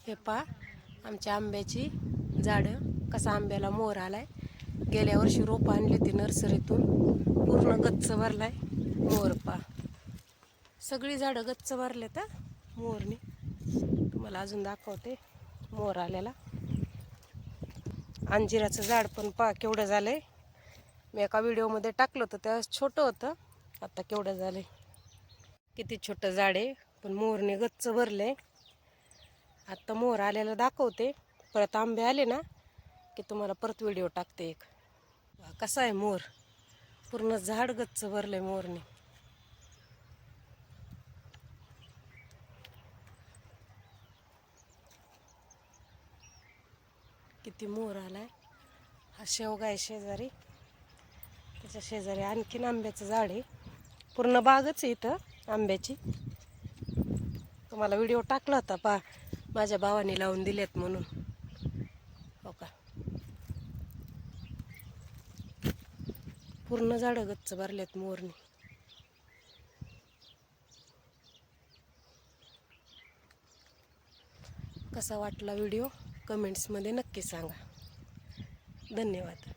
हे पहा आमच्या आंब्याची झाडं, कसा आंब्याला मोर आलाय। गेल्या वर्षी रोप आणली ती नर्सरीतून, पूर्ण गच्च भरलाय मोर। पहा सगळी झाडं गच्च भरलेत मोरनी। तुम्हाला अजून दाखवते मोर आलेला। अंजिराचं झाड पण पहा केवढं झालंय। मी एका व्हिडिओमध्ये टाकलं होतं तेव्हा छोटं होतं, आता केवढं झालंय। किती छोटं झाड आहे, पण मोरने गच्च भरले। आता मोर आलेला दाखवते, परत आंबे आले ना की तुम्हाला परत व्हिडिओ टाकते एक। कसा आहे मोर, पूर्ण झाड गच्च भरले मोरने। किती मोर आलाय। हा शेवगा आहे शेजारी, त्याच्या शेजारी आणखीन आंब्याचं झाड आहे। पूर्ण बागच आहे इथं आंब्याची। तुम्हाला व्हिडिओ टाकला होता पहा, माझ्या भावाने लावून दिलेत म्हणून। हो का, पूर्ण झाडं गच्च भरलेत मोरनी। कसा वाटला व्हिडिओ कमेंट्समध्ये नक्की सांगा। धन्यवाद।